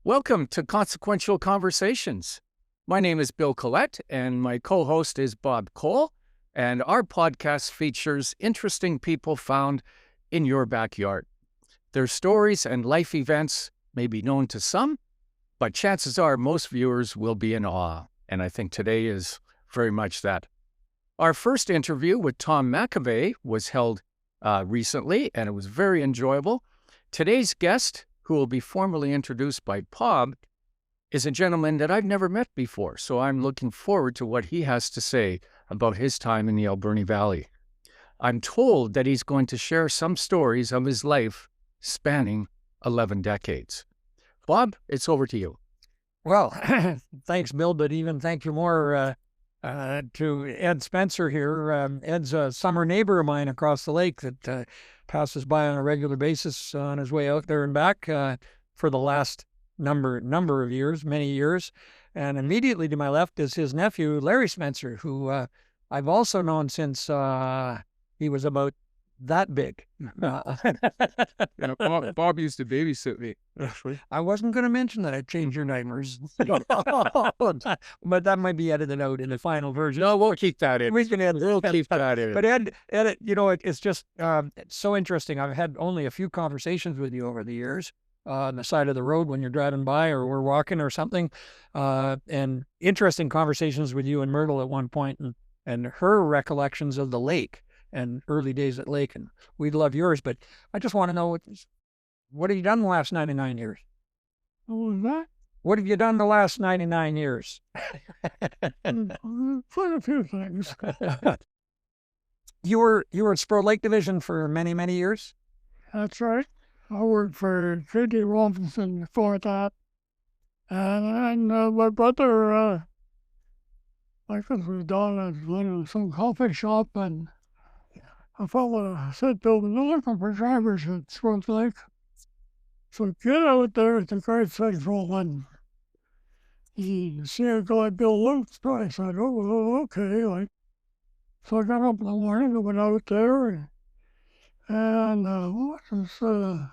Welcome to Consequential Conversations. My name is Bill Collette, and my co-host is Bob Cole, and our podcast features interesting people found in your backyard. Their stories and life events may be known to some, but chances are most viewers will be in awe, and I think today is very much that. Our first interview with Tom McAvey was held recently, and it was very enjoyable. Today's guest, who will be formally introduced by Bob, is a gentleman that I've never met before, so I'm looking forward to what he has to say about his time in the Alberni Valley. I'm told that he's going to share some stories of his life spanning 11 decades. Bob, it's over to you. Well, thanks, Bill, but even thank you more to Ed Spencer here. Ed's a summer neighbor of mine across the lake that passes by on a regular basis on his way out there and back for the last number of years, many years. And immediately to my left is his nephew, Larry Spencer, who I've also known since he was about that big. Yeah, Bob used to babysit me, actually. I wasn't going to mention that. I changed your nightmares. But that might be edited out in the final version. No, we'll keep that in. We can edit. We'll keep that in. But Ed, you know, it's just it's so interesting. I've had only a few conversations with you over the years on the side of the road when you're driving by or we're walking or something. And interesting conversations with you and Myrtle at one point and her recollections of the lake and early days at Lake, and we'd love yours. But I just want to know, what have you done the last 99 years? What was that? What have you done the last 99 years? Quite a few things. You were at Spur Lake Division for many, many years? That's right. I worked for J.D. Robinson before that. And my brother, was down at some coffee shop, and a fellow said to him, "They're looking for drivers at Spruce Lake. So get out there at the Consequential and you see a guy, Bill Luke." So I said, "Oh, okay." So I got up in the morning and went out there, and what was the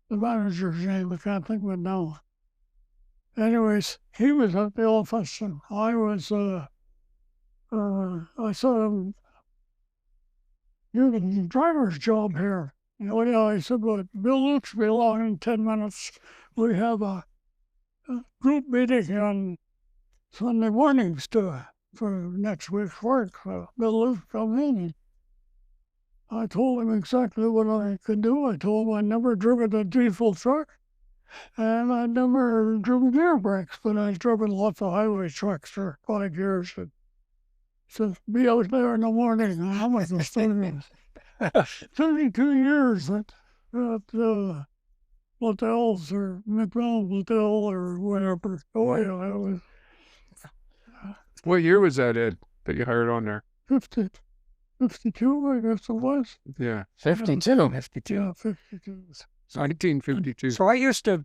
manager's name? I can't think of it now. Anyways, he was at the office, and I was, I saw him, "You're the driver's job here." Yeah, I said, "Well, Bill Luke's be along in 10 minutes. We have a group meeting on Sunday mornings for next week's work." So Bill Luke come in. I told him exactly what I could do. I told him I'd never driven a diesel truck, and I'd never driven gear brakes, but I'd driven lots of highway trucks for 5 years. And said, "Be out there in the morning." I was 32 years at Littell's or McDonald Littell or whatever. Oh, yeah, I was What year was that, Ed, that you hired on there? 52, I guess it was. Yeah. 52. 52. Yeah, 52. 1952. So I used to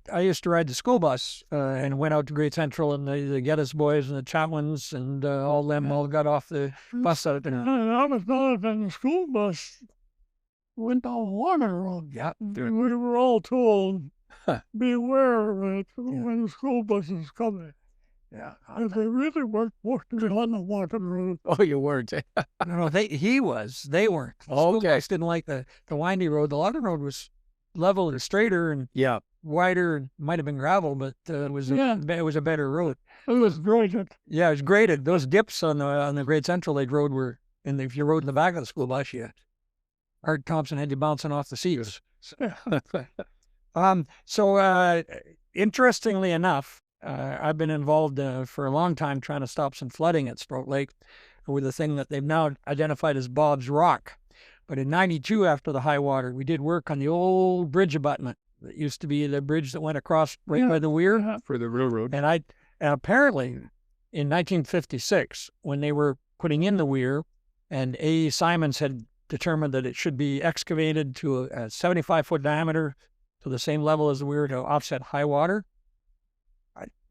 ride the school bus and went out to Great Central, and the Geddes boys and the Chatwins and all them all got off the bus out there. I was not in the school bus. Went down Water Road. Yeah. We were all told, beware of it when the school bus is coming. Yeah. If they really weren't working on the Water Road. Oh, you weren't. No, he was. They weren't. The Oh, school okay. bus didn't like the windy road. The Water Road was level and straighter and Yeah. wider, and might have been gravel, but it was a better road. It was graded. Yeah, it was graded. Those dips on the Great Central Lake Road were, and if you rode in the back of the school bus, Art Thompson had you bouncing off the seats. So interestingly enough, I've been involved for a long time trying to stop some flooding at Sprout Lake with a thing that they've now identified as Bob's Rock. But in '92, after the high water, we did work on the old bridge abutment that used to be the bridge that went across by the weir. For the railroad. And apparently in 1956, when they were putting in the weir, and A. Simons had determined that it should be excavated to a 75-foot diameter to the same level as the weir to offset high water.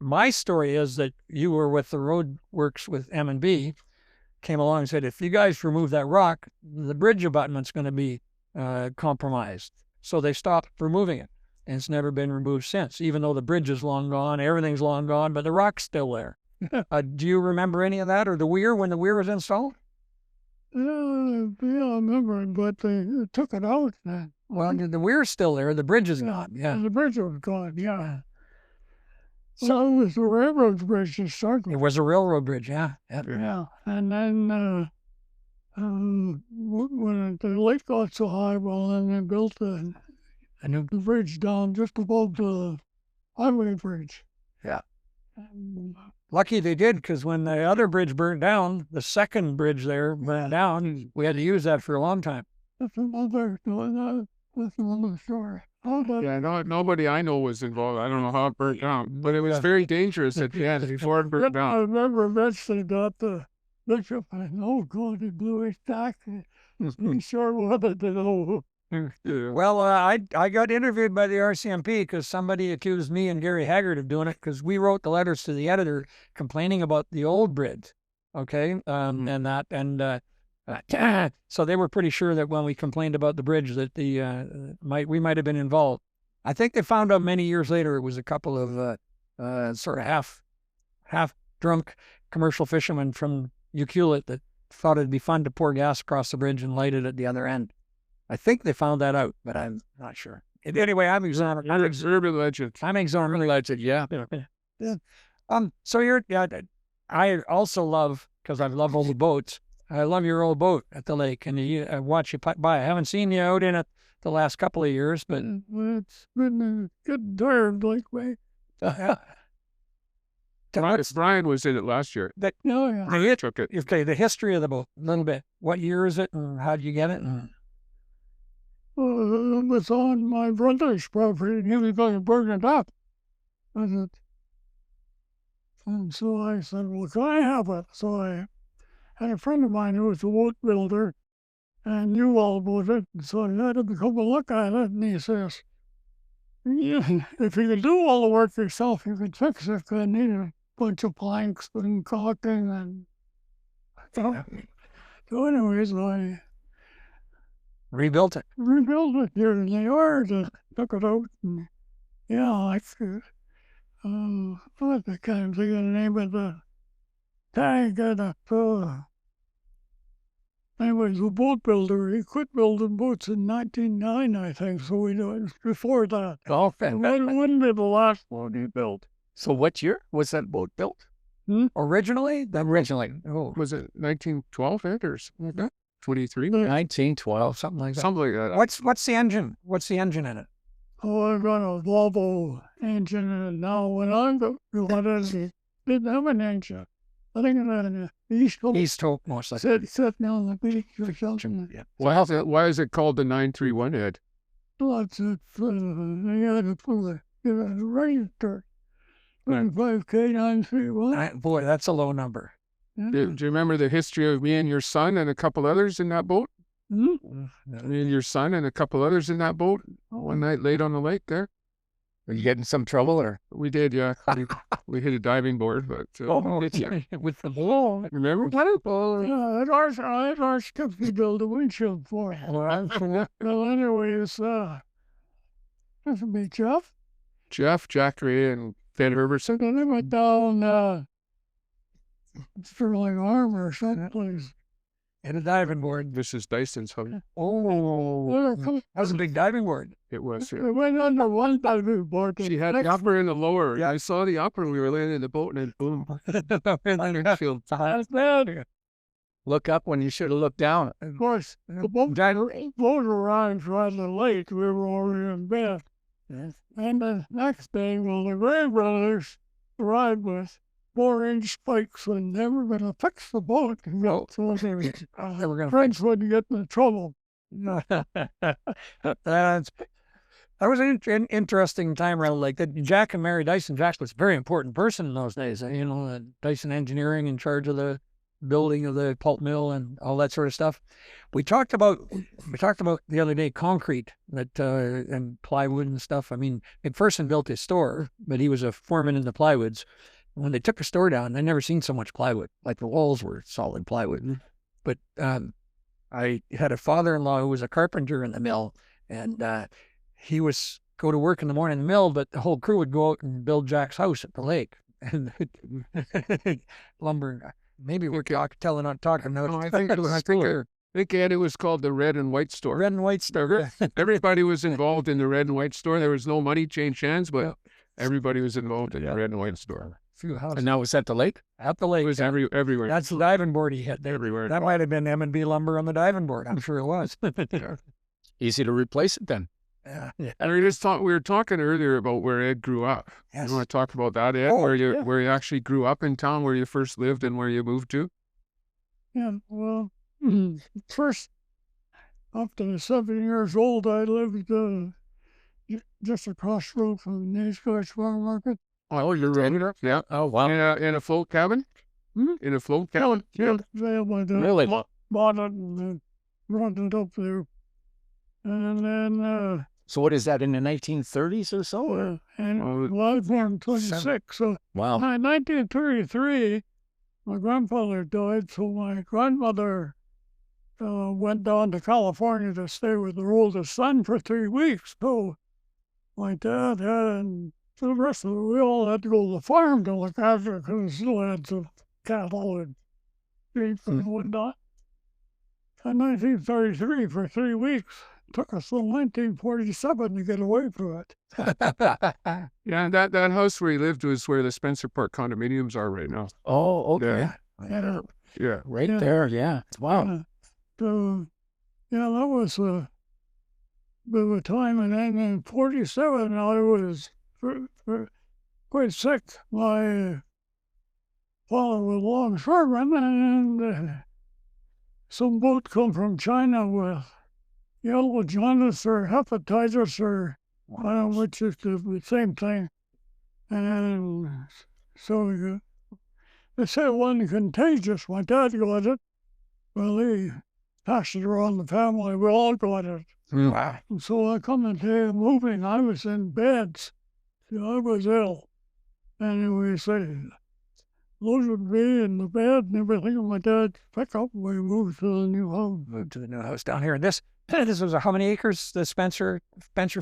My story is that you were with the road works with M&B, came along and said, "If you guys remove that rock, the bridge abutment's going to be compromised." So they stopped removing it. and it's never been removed since, even though the bridge is long gone, everything's long gone, but the rock's still there. Do you remember any of that, or the weir, when the weir was installed? Yeah, I remember, but they took it out. Well, the weir's still there, the bridge is gone, yeah. The bridge was gone, yeah. So it was the railroad bridge to start with. It was a railroad bridge, yeah. Yeah, and then when the lake got so high, well, then they built the bridge down just above the highway bridge. Yeah. And, Lucky they did, because when the other bridge burned down, the second bridge there burned down. We had to use that for a long time. that's another story. Yeah, nobody I know was involved. I don't know how it burnt down, but it was very dangerous at the end before it burnt I down. remember eventually got the bishop, and oh God, he blew his tack. He sure wanted to know. Yeah. Well, I got interviewed by the RCMP because somebody accused me and Gary Haggard of doing it, because we wrote the letters to the editor complaining about the old bridge, okay, and that, and so they were pretty sure that when we complained about the bridge that we might have been involved. I think they found out many years later it was a couple of sort of half drunk commercial fishermen from Ucluelet that thought it'd be fun to pour gas across the bridge and light it at the other end. I think they found that out, but I'm not sure. Anyway, I'm exonerated. Urban legend. I'm exonerated. Yeah. So I also love, because I love old boats. I love your old boat at the lake, and I watch you by. I haven't seen you out in it the last couple of years, but It's been a good tired like way. Brian was in it last year. Oh, yeah. I took it. Okay, the history of the boat, a little bit. What year is it, and how did you get it? It was on my brother's property, and he was going to burn it up. And so I said, well, can I have it? So I had a friend of mine who was a boat builder and knew all about it. And so I let him come and look at it, and he says, yeah, if you can do all the work yourself, you can fix it. I need a bunch of planks and caulking and so anyways, I Rebuilt it. rebuilt it here in the yard and took it out. And yeah, I can't think of the name of the tank and anyways, the boat builder, he quit building boats in 1909, I think, so we know it was before that. Oh, And that wouldn't be the last one he built. So what year was that boat built? Originally? Oh, Was it 1912, Ed, or something like that? 23? 1912. something like that. Something like that. What's the engine? What's the engine in it? Oh, I've got a Volvo engine in it now. When I got it, didn't have an engine. I think it had an East Coast. East Hope, most likely. Sitting on the beach or something. Yeah. Why is it called the 931, Ed? Lots of, they had to put a register. 25K 931. Boy, that's a low number. Do you remember the history of me and your son and a couple others in that boat? Me and your son and a couple others in that boat one night late on the lake there. Are you getting some trouble, or? We did, yeah. We hit a diving board, but With the ball. remember? Yeah, I'd ours kept to build a windshield for it. Well, anyways, that's a big Jeff. Jeff, Jack Ray, and Ben Herbertson. Then I went down Sterling Harbor or someplace. And a diving board. This is Dyson's home. That was a big diving board. It was. I went under one diving board. She had the upper and the lower. Yeah. I saw the upper. We were laying in the boat, and then boom. That's bad. Look up when you should have looked down. Of course, the boat floated around rather late. We were already in bed. Yes. And the next day, well, the Gray brothers arrived with 4-inch spikes and they were going to fix the boat. So they were gonna French wouldn't get into trouble. That was an interesting time around like that. Jack and Mary Dyson. Jack was a very important person in those days. Dyson Engineering in charge of the building of the pulp mill and all that sort of stuff. We talked about the other day concrete and plywood and stuff. I mean, McPherson built his store, but he was a foreman in the plywoods. When they took the store down, I never seen so much plywood. Like the walls were solid plywood. But I had a father-in-law who was a carpenter in the mill, and he was go to work in the morning in the mill, but the whole crew would go out and build Jack's house at the lake. And lumber. Maybe we're talking. No, I think Ed, it was called the Red and White Store. Red and White Store. Everybody was involved in the Red and White Store. There was no money change hands, but everybody was involved in the Red and White Store. Few houses. And now it's at the lake? At the lake. It was everywhere. That's the diving board he hit there. Everywhere. That might have been M&B lumber on the diving board. I'm sure it was. Easy to replace it then. Yeah. And we were talking earlier about where Ed grew up. Yes. You want to talk about that, Ed? Where you actually grew up in town, where you first lived and where you moved to? Yeah, well, first, up to 7 years old, I lived just across the road from the Scotch Farm Market. Oh, you're right. Yeah. Oh, wow. In a float cabin? In a float cabin? Yeah. Really? Bought it and brought it up there. And then... So what is that, in the 1930s or so? And I was born 26, so Wow. in 1933, my grandfather died, so my grandmother went down to California to stay with her oldest son for 3 weeks. So my dad and the rest of we all had to go to the farm to look after, because we still had some cattle and sheep and whatnot. In 1933, for 3 weeks, took us till 1947 to get away from it. Yeah, and that house where he lived was where the Spencer Park condominiums are right now. Oh, okay. Yeah. Right there, yeah. Wow. So, yeah, that was a bit of a time. And then in 47, I was quite sick. My father was longshoreman, and some boat come from China with yellow jaundice or hepatitis, or which is the same thing. And so they said it wasn't contagious. My dad got it. Well, he passed it around the family. We all got it. Wow. And so I come into moving. I was in beds. I was ill. Anyway, said, loaded me in the bed and everything. And my dad picked up and we moved to the new house. Moved to the new house down here. And this was how many acres? The Spencer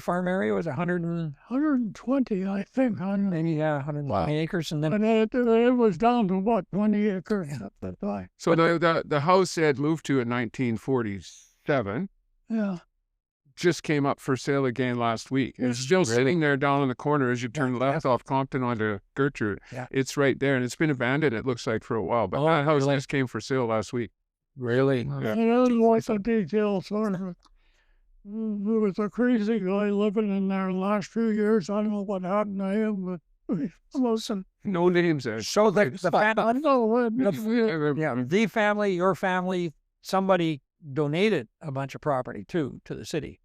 Farm area was 120, I think. Maybe 120 acres, and then it was down to about 20 acres at the time. So the house Ed moved to in 1947 Yeah. just came up for sale again last week. It's still sitting there down in the corner as you turn left off Compton onto Gertrude. Yeah. It's right there, and it's been abandoned, it looks like, for a while. But that house just came for sale last week. Really? Yeah. I don't like the details. There was a crazy guy living in there the last few years. I don't know what happened to him, but listen. No names, Ed. so the family, I know the family, your family, somebody donated a bunch of property to the city.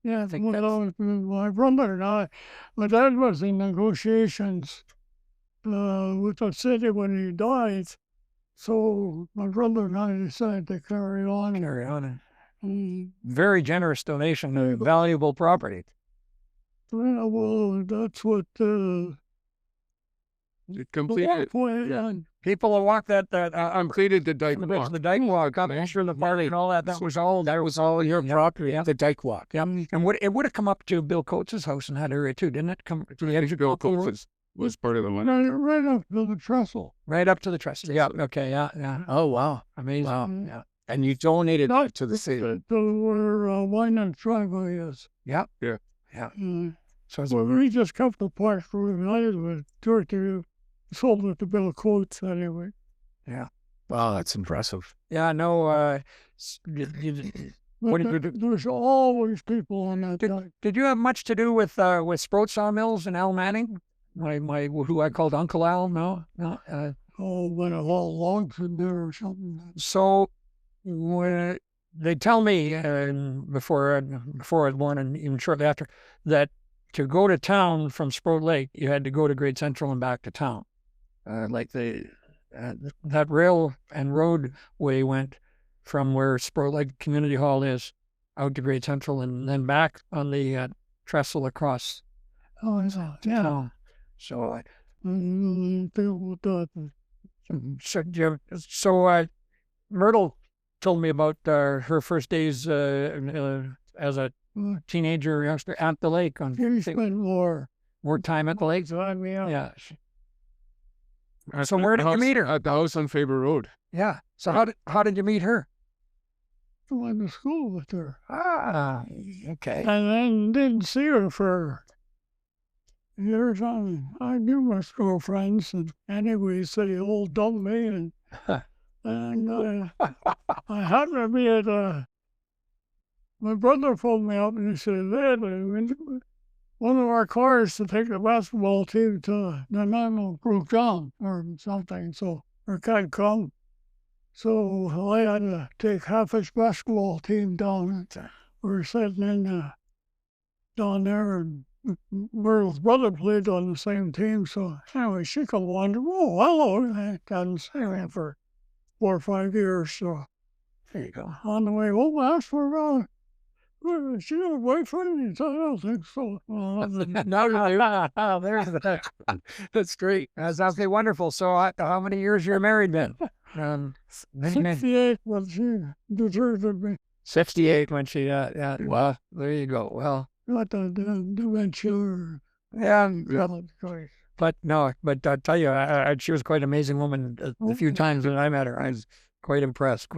Yeah, think my brother and I, my dad was in negotiations with the city when he died. So my brother and I decided to carry on. Very generous donation of valuable property. Yeah, well, that's what It completed. People who walk that Completed the Dyke walk. the Dyke walk, I'm sure the party and all that. That was all your property. The Dyke walk. Yeah, and it would have come up to Bill Coates' house in that area too, didn't it? Bill Coates was part of the one. right up to the trestle. Right up to the trestle. Yeah. Okay. Yeah. Oh, wow. Amazing. Wow. Yeah. And you donated Not to the city. to where Wine and driveway is. Yeah. Yeah. Yeah. So we just kept the park for the night with George. Sold it to Bill Coates anyway. Yeah. Wow, that's impressive. Yeah. No. There's always people on that Dyke. Did you have much to do with Sproat Sawmills and Al Manning? My who I called Uncle Al? No. When a whole logs in there or something. So when they tell me before I was born and even shortly after that to go to town from Sproat Lake, you had to go to Great Central and back to town. That rail and roadway went from where Sproat Lake Community Hall is out to Great Central and then back on the trestle across. Oh, yeah. Town. So Myrtle told me about her first days as a teenager youngster at the lake? He spent more Time at the lake? time, Yeah. At So the where did you house- meet her? At the house on Faber Road. Yeah. So how did you meet her? I went to school with her. Ah, okay. And then didn't see her for years on. I knew my school friends, and anyway, he said he all dumped me, and I happened to be at my brother pulled me up and he said, "Dad, one of our cars to take the basketball team to the Nanaimo broke down or something, so or can't come." So I had to take half his basketball team down. We were sitting in down there, and Merle's brother played on the same team. So anyway, she come wonder, "Oh, hello." I hadn't seen him for 4 or 5 years. So There you go. on the way home, I asked her, "She got a boyfriend?" He said, "I don't think so." Well, There's that. That's great. That's absolutely wonderful. So how many years you're married then? Many. 68, but she deserted me. 68 when she, yeah. Wow. There you go. Well, Got the dementia. yeah. Choice. But no, but I tell you, she was quite an amazing woman. The few times that I met her, I was quite impressed.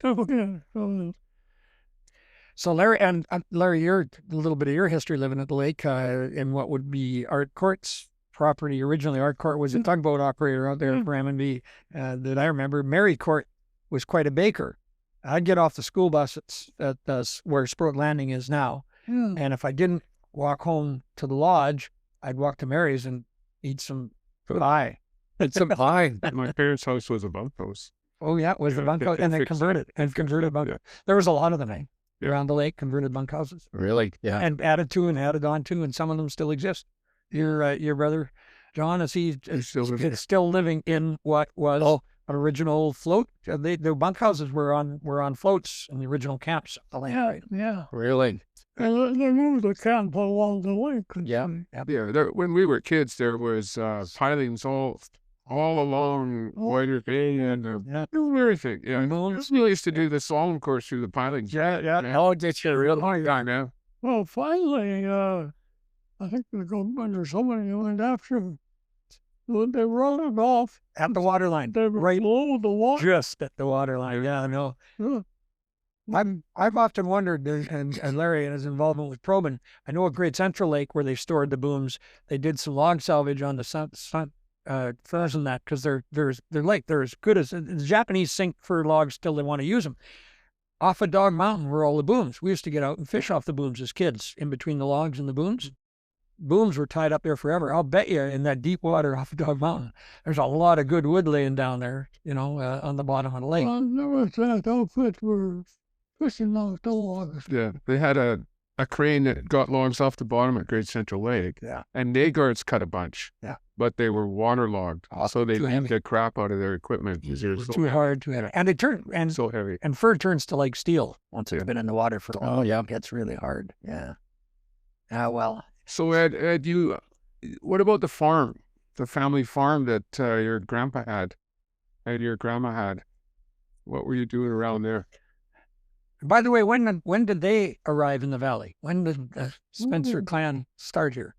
Oh, yeah. So Larry, you're a little bit of your history living at the lake in what would be Art Court's property. Originally, Art Court was a tugboat operator out there for M&B that I remember. Mary Court was quite a baker. I'd get off the school bus at where Sprout Landing is now, and if I didn't walk home to the lodge, I'd walk to Mary's and eat some pie. It's a pie. My parents' house was a bunkhouse. Oh yeah, it was a bunkhouse, and they converted bunkhouse. There was a lot of them around the lake, converted bunkhouses. Really? Yeah. And added to and added on to, and some of them still exist. Your brother John, is still living in what was an original float? The bunkhouses were on floats in the original camps of the lake. Yeah, Right? yeah. Really? And they moved the camp along the lake. Yeah. Yeah, when we were kids, there was pilings all along Whiter Bay and everything. Yeah, we used to do the slalom course through the pilings. Yeah. Oh, did you really? Yeah, now. Well, finally, I think the government or somebody went after them. They run it off. At the water line. They were Right. below the water. Just at the water line. Yeah, I know. Yeah. I've often wondered, and Larry and his involvement with probing, I know at Great Central Lake where they stored the booms, they did some log salvage on the furs and that, because they're as good as the Japanese sink for logs till they want to use them. Off of Dog Mountain were all the booms. We used to get out and fish off the booms as kids, in between the logs and the booms. Booms were tied up there forever. I'll bet you in that deep water off of Dog Mountain, there's a lot of good wood laying down there, on the bottom of the lake. Well, there was that outfit were fishing out the logs. Yeah, they had a crane that got logs off the bottom at Great Central Lake. Yeah. And day guards cut a bunch. Yeah. But they were waterlogged, so they too heavy. beat the crap out of their equipment. It was Too hard, too heavy. And it turned, so heavy. and fur turns to like steel once it's been in the water for a while. Oh, yeah. It gets really hard. Yeah. Well. So Ed, what about the farm, the family farm that your grandpa had, and your grandma had? What were you doing around there? By the way, when did they arrive in the valley? When did the Spencer clan start here?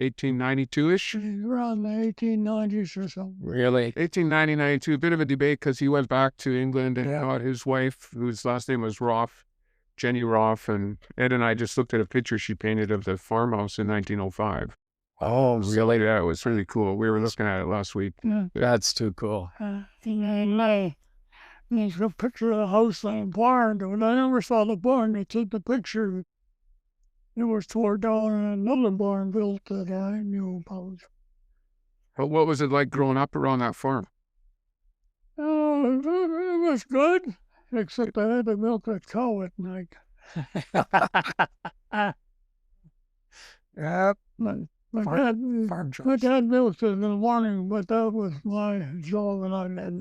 1892-ish? Around the 1890s or something. Really? 1890, 92, a bit of a debate because he went back to England and got his wife, whose last name was Roth, Jenny Roth, and Ed and I just looked at a picture she painted of the farmhouse in 1905. Oh, really? Yeah, it was really cool. We were looking at it last week. Yeah. That's too cool. And there's a picture of the house and the barn, but I never saw the barn. It's in the picture. It was tore down and another barn built that I knew about. What was it like growing up around that farm? Oh, it was good, except I had to milk a cow at night. Yep. My Farm dad milked it in the morning, but that was my job, and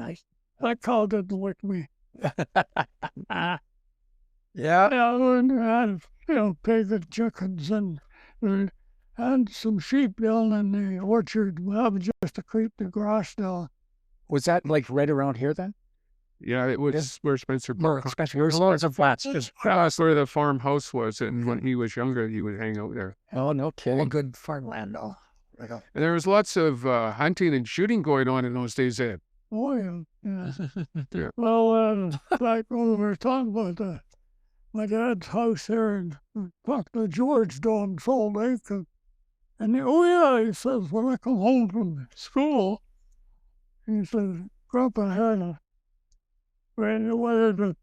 that cow didn't lick me. Yeah. Yeah, I had, pigs and chickens and some sheep down in the orchard. We have just to creep the grass down. Was that like right around here then? Yeah, it was where Spencer More Park. expensive. There's lots of flats. That's where the farmhouse was, and when he was younger, he would hang out there. Oh, no All kidding. good farmland, though. And there was lots of hunting and shooting going on in those days, Ed. Oh, yeah. Yeah. Well, like when we were talking about my dad's house there in Dr. George down Salt Lake, and he says, when I come home from school, he says, Grandpa had a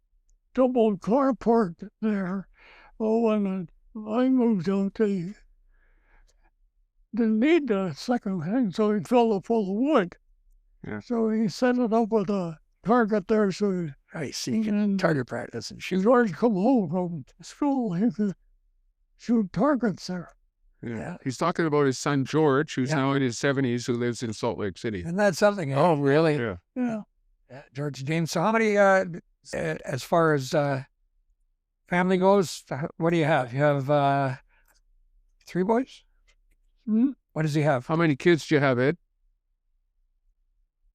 double car parked there. Well, when I moved out, they didn't need the second hand, so he filled it full of wood. Yeah. So he set it up with a target there, so I see. Target practice and shoot. George come home from school, he could shoot targets there. Yeah. He's talking about his son George, who's now in his 70s, who lives in Salt Lake City. And that's something. Oh, really? Yeah. Yeah. George James. So how many, as far as family goes, what do you have? You have 3 boys? Hmm? What does he have? How many kids do you have, Ed?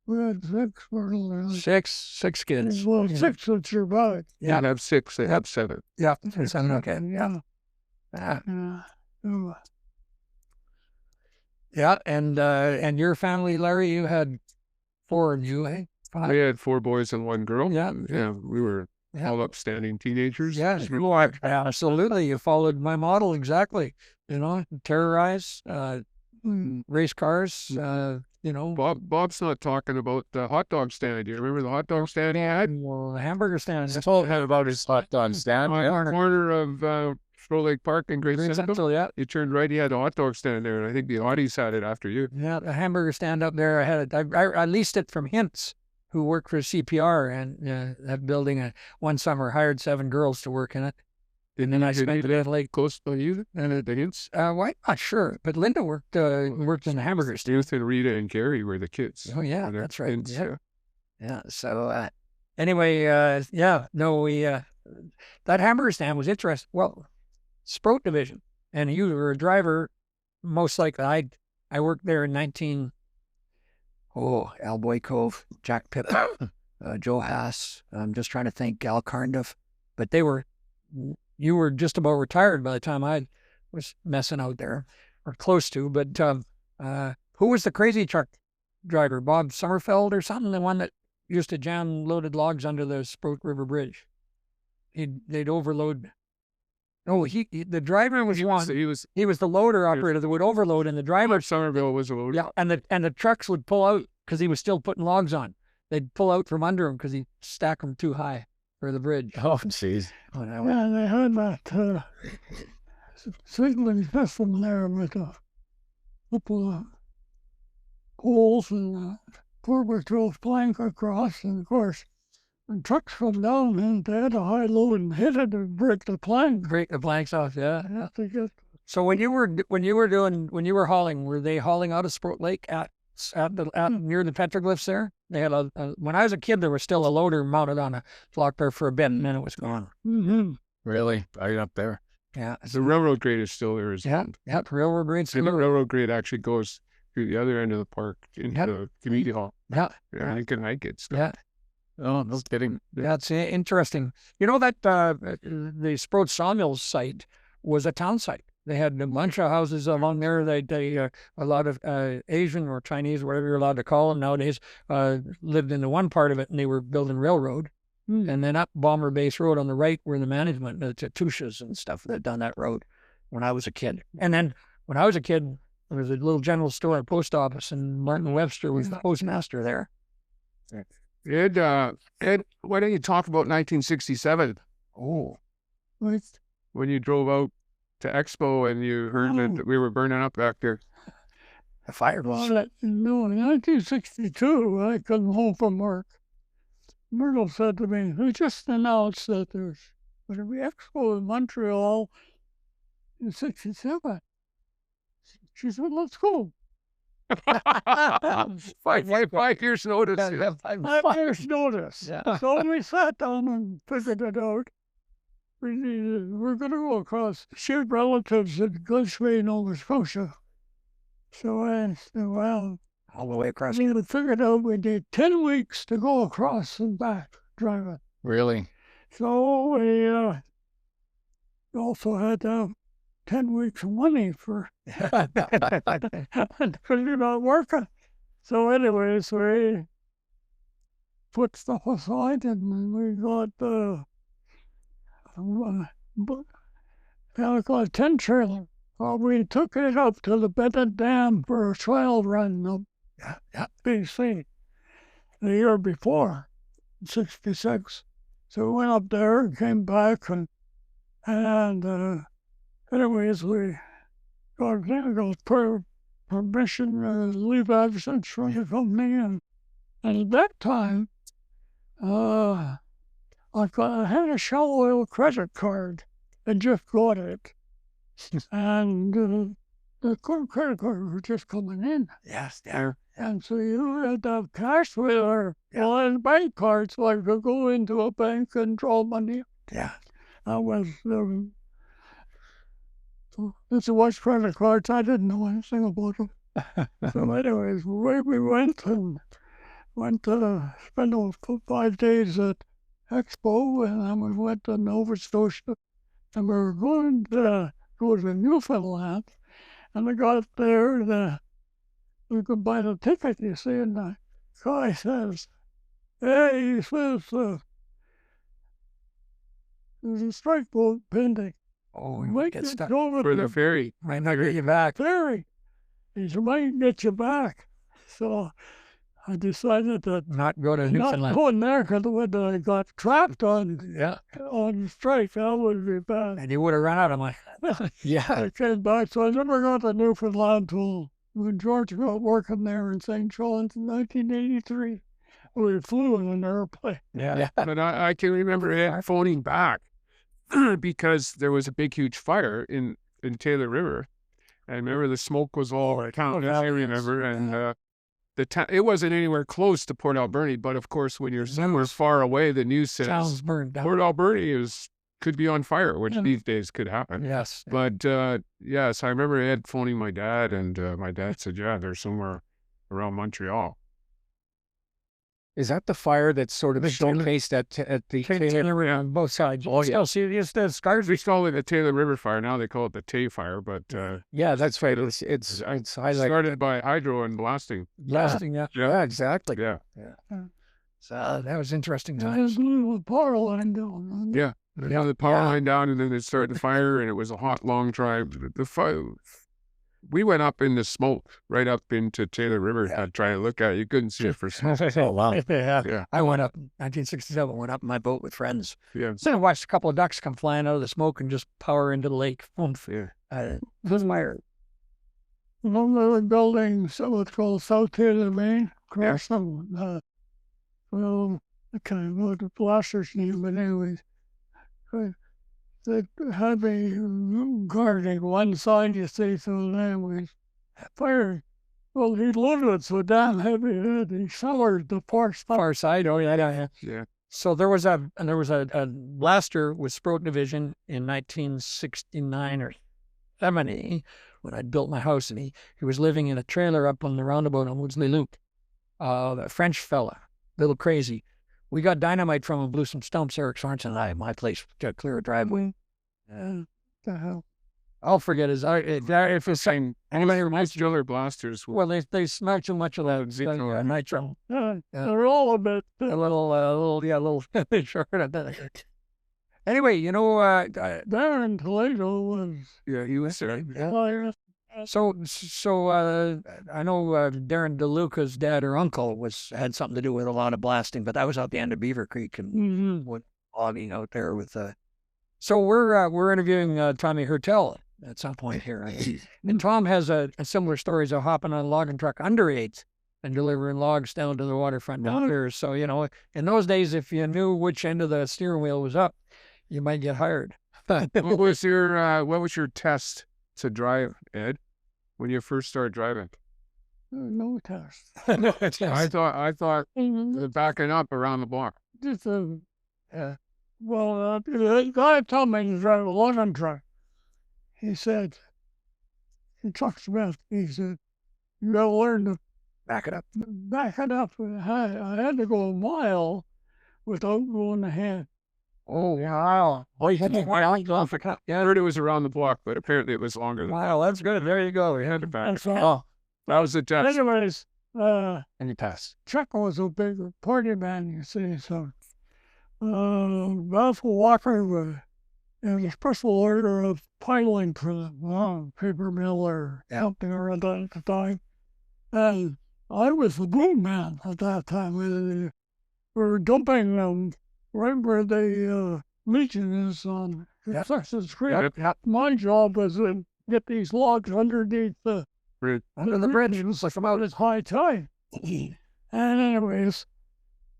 We had 6 for a little. 6 kids. Well, 6 that survived. Yeah. You have 6, they have 7. Yeah. 7, okay. Yeah. Ah. Oh, Yeah. And your family, Larry, you had 4 of you, eh? 5. We had 4 boys and 1 girl. Yeah. Yeah, we were all upstanding teenagers. Yes, you are. Absolutely. You followed my model exactly. You know, terrorize, race cars, you know. Bob's not talking about the hot dog stand. Do you remember the hot dog stand he had? Well, the hamburger stand. I told him about his hot dog stand. On the corner of Stroh Lake Park in Great Central. Central, yeah. You turned right, he had a hot dog stand there, and I think the Audis had it after you. Yeah, the hamburger stand up there. I had it. I leased it from Hintz, who worked for CPR, and that building. One summer, hired 7 girls to work in it. And then I spent it like close to you and the Hints. Why? Not sure, but Linda worked in the hamburger stand. Ruth and Rita and Gary were the kids. Oh yeah, They're that's right. Hints, Yeah. So anyway, we that hamburger stand was interesting. Well, Sprout division, and you were a driver. Most likely, I worked there in Alboy Cove, Jack Pippen, Joe Haas. I'm just trying to think, Al Carndiff, but you were just about retired by the time I was messing out there, or close to. But who was the crazy truck driver? Bob Sommerfeld or something? The one that used to jam loaded logs under the Sprout River Bridge. They'd overload. Oh, the driver was one. He was the loader operator that would overload, and the driver Somerville was a loader. Yeah, and the trucks would pull out because he was still putting logs on. They'd pull out from under him because he'd stack them too high for the bridge. Oh, jeez. Yeah, they had that signaling system there with a couple of poles and Corber drove plank across, and of course, when trucks come down and they had a high load and hit it and break the plank. Break the planks off, yeah. To get, So when you were hauling, were they hauling out of Sprout Lake at near the petroglyphs there? They had when I was a kid, there was still a loader mounted on a block there for a bit, and then it was gone. mm-hmm. Really? Right up there? Yeah. The railroad grade is still there. Yeah, railroad grade. And the railroad grade actually goes through the other end of the park into the community hall. Yeah. Yeah, you can hike it still. Yeah. Oh, no kidding. That's interesting. You know that the Sprout Sawmills site was a town site. They had a bunch of houses along there. They a lot of Asian or Chinese, whatever you're allowed to call them nowadays, lived in the one part of it, and they were building railroad. And then up Bomber Base Road on the right were the management, the Tushas and stuff that had done that road when I was a kid. And then when I was a kid, there was a little general store and post office, and Martin Webster was the postmaster there. Ed, why don't you talk about 1967? Oh. When you drove out to Expo and you heard that we were burning up back there. The fire was... Well, in 1962, I come home from work. Myrtle said to me, we just announced that there's going to be Expo in Montreal in 67. She said, let's go. 5 years notice. Yeah. 5 years notice. Yeah. So we sat down and figured it out. We're going to go across, shoot relatives in Glenshway, Nova Scotia. So I said, well, all the way across. we figured out we need 10 weeks to go across and back. driving. Really? So we also had 10 weeks of money for because you're not working. So anyways, we put stuff aside and we got got a 10 trailer. Well, we took it up to the Bennett Dam for a trail run up BC the year before, 66. So we went up there and came back and anyways, we got permission to leave absence from the company, and at that time, I had a Shell Oil credit card. I just got it, and the credit card was just coming in. Yes, yeah. And so you had to have cash with her on bank cards, so I could go into a bank and draw money. Yeah. That was it's what credit cards. I didn't know anything about them. So anyways, away we went to spend 5 days at Expo, and then we went to Nova Scotia, and we were going to go to Newfoundland, and I got there, we could buy the ticket, you see, and the guy says, hey, he says, there's a strike boat pending. Oh, we Might might get get stuck. over For the the ferry. Might not get you back. ferry. He said, might get you back. So I decided that Not go to not Newfoundland. going there because when I got trapped on Yeah. the strike, that would be bad. And you would have run out. I'm like, Yeah. I came back, so I never got to Newfoundland till when George got working there in St. John's in 1983. We flew in an airplane. yeah. But I can remember Ed phoning back because there was a big, huge fire in Taylor River. And remember the smoke was all around. I remember. And it wasn't anywhere close to Port Alberni, but of course, when you're somewhere far away, the news says Sounds burned down. Port Alberni could be on fire, which Yeah. these days could happen. Yes. But yes, I remember Ed phoning my dad, and my dad said, "Yeah, they're somewhere around Montreal." Is that the fire that's sort of The Taylor- showcased at the Taylor on both sides. Oh, yeah. Still see the scars. We call it the Taylor River fire. Now they call it the Tay fire, but Yeah, that's right. It's highlight. started by hydro and blasting. Blasting, yeah. Yeah, exactly. Yeah, So that was interesting I times. just blew the power line down. yeah. Yeah, the power line down, and then it started the fire, and it was a hot, long drive. The fire. We went up in the smoke, right up into Taylor River, trying to look at it. You couldn't see it for smoke. Oh, wow. Yeah, I went up in 1967, went up in my boat with friends. yeah, Then I watched a couple of ducks come flying out of the smoke and just power into the lake. Oomph. yeah. This is my One of the buildings, so it's called South Taylor, Maine, across from, well, I can't remember the blaster's name, but anyways, they had me guarding one side, you see, so anyways, fire. Well, he loaded it so damn heavy that he soured the far side. far side. Oh, yeah. Yeah. So there was a blaster with Sprott Division in 1969 or 70 when I'd built my house, and he was living in a trailer up on the roundabout on Woodsley Loop. A French fella, little crazy. We got dynamite from him, blew some stumps. Eric Sorensen and I, my place, to clear a driveway. The hell. I'll forget his. If it's Same. anybody reminds you, Driller blasters. well, they smell too much of that nitro. They're all a bit. A little short of that. Anyway, you know, There in Toledo was Yeah, he was there. fire. so I know Darren DeLuca's dad or uncle had something to do with a lot of blasting, but that was out the end of Beaver Creek and with logging out there with. So we're interviewing Tommy Hertel at some point here, and Tom has a similar stories of hopping on a logging truck underage and delivering logs down to the waterfront down there. So you know, in those days, if you knew which end of the steering wheel was up, you might get hired. What was your test to drive, Ed, when you first started driving? No test. I thought backing up around the block. Just well, the guy told me to drive a logging truck. He said, he talks about, he said, you gotta learn to Back it up. back it up. I had to go a mile without going ahead. Oh, wow. Oh, you had to off a cup. I Yeah. heard it was around the block, but apparently it was longer than Wow, that's good. There you go. You had to back. And so, Oh, that. Was the test. anyways, and you passed. Chuck was a big party man, you see, so Bethel Walker was a special order of piling for the paper mill or something or other at the time. And I was the boom man at that time. We were dumping them right where the Legion is on Kitsuksis Creek. Yep. My job was to get these logs underneath Under the bridge. It was like about as high tide. And anyways,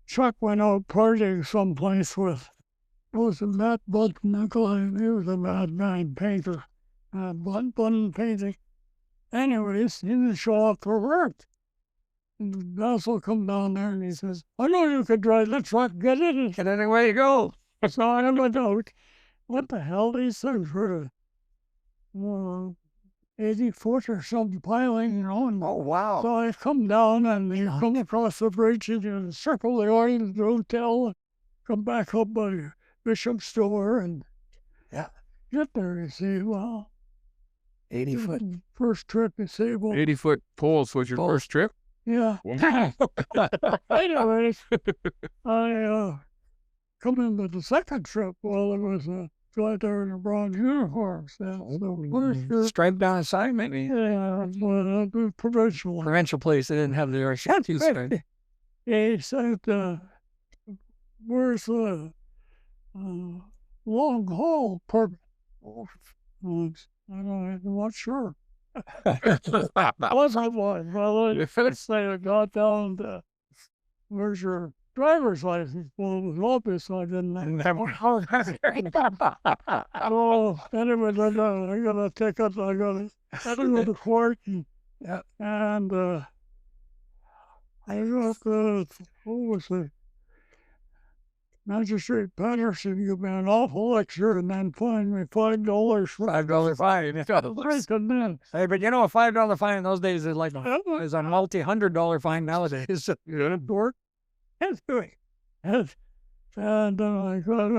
Chuck went out partying someplace with, was it Matt Button? He was a madman painter. Button painting. Anyways, he didn't show up for work. And the vessel come down there and he says, I know you could drive the truck, get in. And anyway you go. So I went out. What the hell these things were? 80 foot or something piling, you know. And Oh, wow. so I come down and you come across the bridge and you circle the Orient Hotel, come back up by Bishop's Store and get there, you see. Well, 80 foot. First trip, you see. Well, 80-foot poles was your first trip? yeah. Anyways, I come into the second trip. Well, there was a guy there in a brown uniform. So, Striped down the side, maybe. yeah, well, provincial. Provincial place. They didn't have the Archant's stripe. He said, where's the long haul permit? I'm not sure. Was I one? Well, the first thing I got down to, where's your driver's license? Well, it was obvious I didn't have one. Oh, anyway, I got a ticket. I had to go to court. And I got what was it? Magistrate Patterson gave me an awful lecture and then fined me $5 for $5 fine. drinking then. Hey, but you know, a $5 fine in those days is like is a multi-$100 fine nowadays. Yeah, dork. And then I got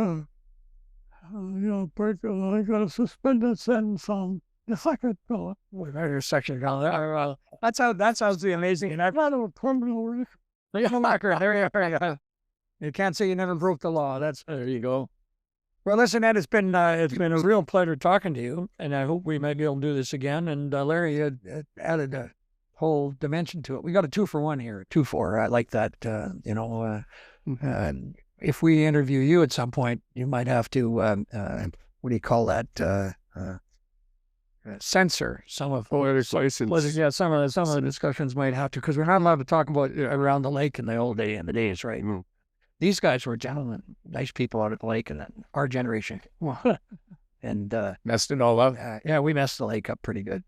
I got a suspended sentence on the second fellow. Your section down. That's how the amazing. And I've Not a criminal record. You can't say you never broke the law. There you go. Well, listen, Ed, it's been a real pleasure talking to you, and I hope we might be able to do this again. And Larry had added a whole dimension to it. We got a 2-for-1 here, 2-for. I like that. If we interview you at some point, you might have to what do you call that? Censor some of license. some of the discussions might have to, because we're not allowed to talk about around the lake in the days, right? Mm. These guys were gentlemen, nice people out at the lake, and then our generation. And Messed it all up. yeah, we messed the lake up pretty good.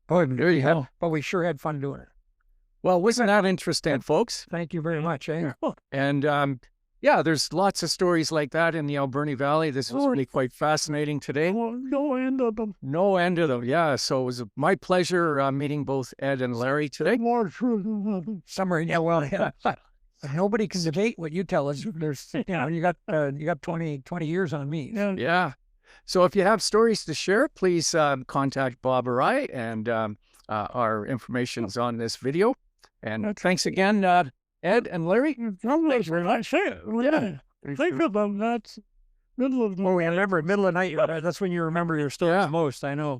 Oh, there you go. But we sure had fun doing it. Well, wasn't that interesting, folks? Thank you very much. Eh? And there's lots of stories like that in the Alberni Valley. This was really quite fascinating today. No end of them. No end of them. Yeah. So it was my pleasure meeting both Ed and Larry today. More truth than nothing. Summary. Yeah, well, yeah. Nobody can debate what you tell us. There's, you got 20 years on me. Yeah. So if you have stories to share, please contact Bob or I, and our information is on this video. And thanks again, Ed and Larry. I say it. Yeah. Think of them. That's middle of the Oh, yeah, remember, middle of the night, that's when you remember your stories most, I know.